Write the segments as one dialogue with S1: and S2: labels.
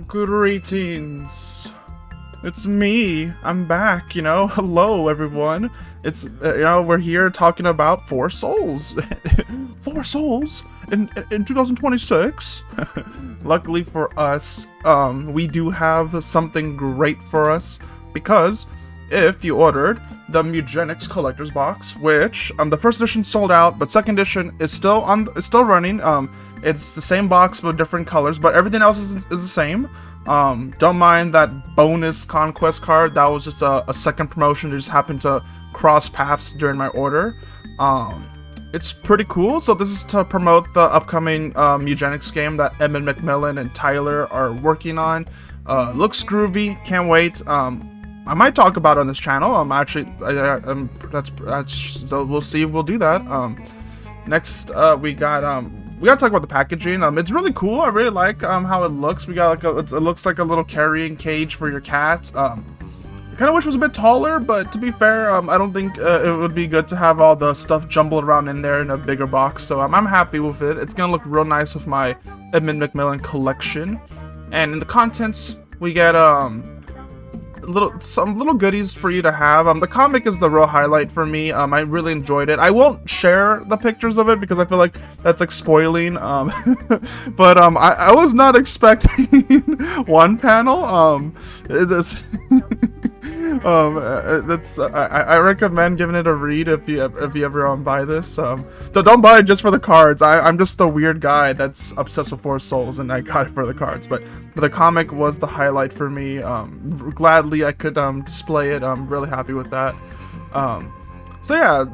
S1: Greetings. It's me. I'm back, Hello, everyone. It's, we're here talking about Four Souls. Four Souls? In 2026? Luckily for us, we do have something great for us, because if you ordered the Mewgenics collector's box, which the first edition sold out, but second edition is still running. It's the same box but different colors, but everything else is the same. Don't mind that bonus conquest card. That was just a second promotion that just happened to cross paths during my order. It's pretty cool. So this is to promote the upcoming Mewgenics game that Emmett McMillan and Tyler are working on. Looks groovy. Can't wait. I might talk about it on this channel. So we'll see if we'll do that. Next, we gotta talk about the packaging. It's really cool. I really like how it looks. We got it looks like a little carrying cage for your cat. I kind of wish it was a bit taller, but to be fair, I don't think it would be good to have all the stuff jumbled around in there in a bigger box. So I'm happy with it. It's gonna look real nice with my Emmett McMillan collection. And in the contents, we get some little goodies for you to have. The comic is the real highlight for me. I really enjoyed it. I won't share the pictures of it because I feel like that's like spoiling. But I was not expecting one panel. I recommend giving it a read if you ever buy this. Don't buy it just for the cards. I'm just the weird guy that's obsessed with Four Souls, and I got it for the cards. But the comic was the highlight for me. Gladly I could display it. I'm really happy with that. So yeah,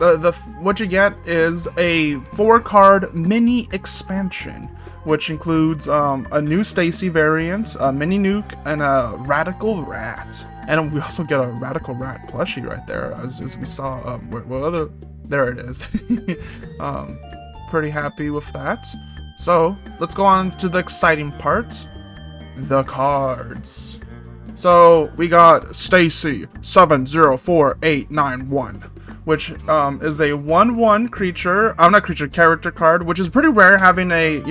S1: what you get is a 4-card mini expansion, which includes a new Stacy variant, a mini Nuke, and a Radical Rat. And we also get a Radical Rat plushie right there, as we saw. There it is. Pretty happy with that. So let's go on to the exciting part, the cards. So we got Stacy 704891, which is a 1/1 character card, which is pretty rare, having a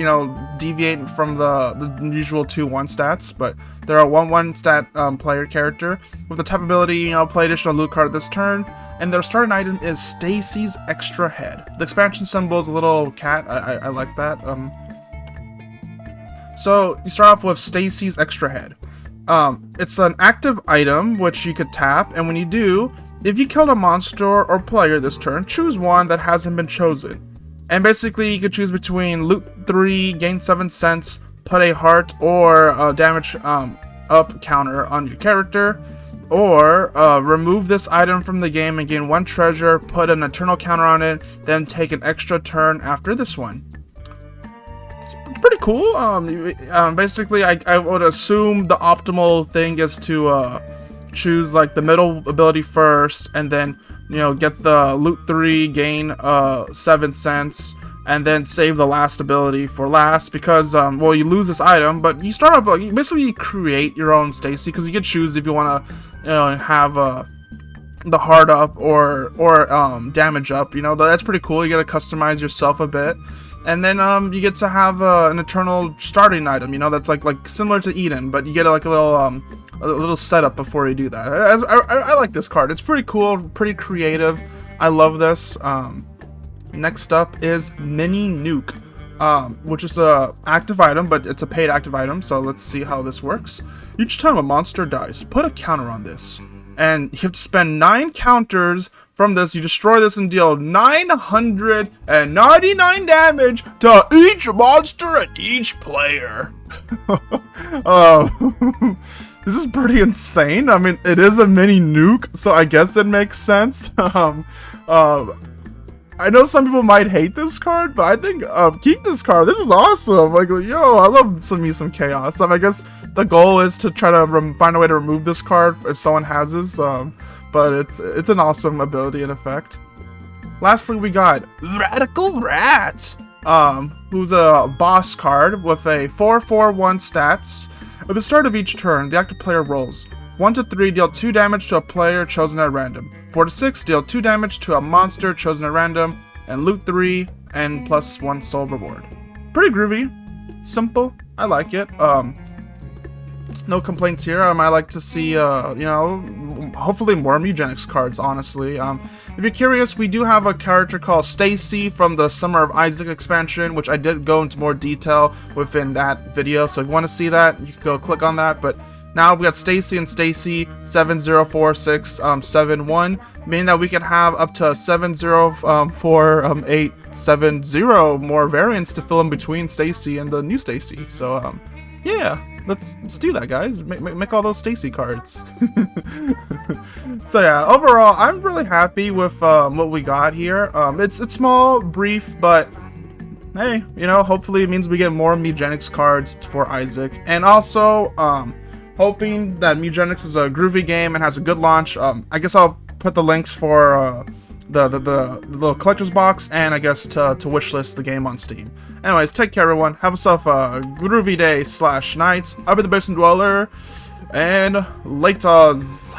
S1: deviate from the usual 2/1 stats, but they're a 1/1 stat player character with the type ability, play additional loot card this turn, and their starting item is Stacy's Extra Head. The expansion symbol is a little cat. I like that. So you start off with Stacy's Extra Head. It's an active item which you could tap, and when you do, if you killed a monster or player this turn, choose one that hasn't been chosen. And basically you could choose between loot 3, gain 7 cents, put a heart or a damage up counter on your character, or remove this item from the game and gain 1 treasure, put an eternal counter on it, then take an extra turn after this one. Pretty cool. Basically I would assume the optimal thing is to choose like the middle ability first, and then get the loot 3, gain 7 cents, and then save the last ability for last, because well, you lose this item, but you start off like you basically create your own Stacy, because you can choose if you want to have the heart up or damage up. That's pretty cool. You get to customize yourself a bit. And then you get to have an eternal starting item, that's like similar to Eden, but you get like a little setup before you do that. I like this card. It's pretty cool, pretty creative. I love this. Next up is Mini Nuke, which is a active item, but it's a paid active item. So let's see how this works. Each time a monster dies, put a counter on this, and you have to spend 9 counters. From this, you destroy this and deal 999 damage to each monster and each player. This is pretty insane. I mean, it is a mini Nuke, so I guess it makes sense. I know some people might hate this card, but I think keep this card. This is awesome. Like, yo, I love some chaos. I guess the goal is to try to find a way to remove this card if someone has this. But it's an awesome ability and effect. Lastly, we got Radical Rat, who's a boss card with a 4/4/1 stats. At the start of each turn, the active player rolls 1 to 3, deal 2 damage to a player chosen at random. 4 to 6, deal 2 damage to a monster chosen at random, and loot 3 and plus 1 soul reward. Pretty groovy, simple. I like it. No complaints here. I like to see, you know, hopefully more Mewgenics cards, honestly. If you're curious, we do have a character called Stacy from the Summer of Isaac expansion, which I did go into more detail within that video. So if you want to see that, you can go click on that. But now we got Stacy and Stacy 704671, meaning that we can have up to 704,870 more variants to fill in between Stacy and the new Stacy. So, yeah. Let's do that, guys. Make all those Stacy cards. So yeah, overall, I'm really happy with what we got here. It's small, brief, but hey, you know, hopefully it means we get more Mewgenics cards for Isaac. And also, hoping that Mewgenics is a groovy game and has a good launch. I guess I'll put the links for the little collector's box, and I guess to wishlist the game on Steam. Anyways, take care, everyone. Have yourself a groovy day / night. I'll be the Basement Dweller, and laters.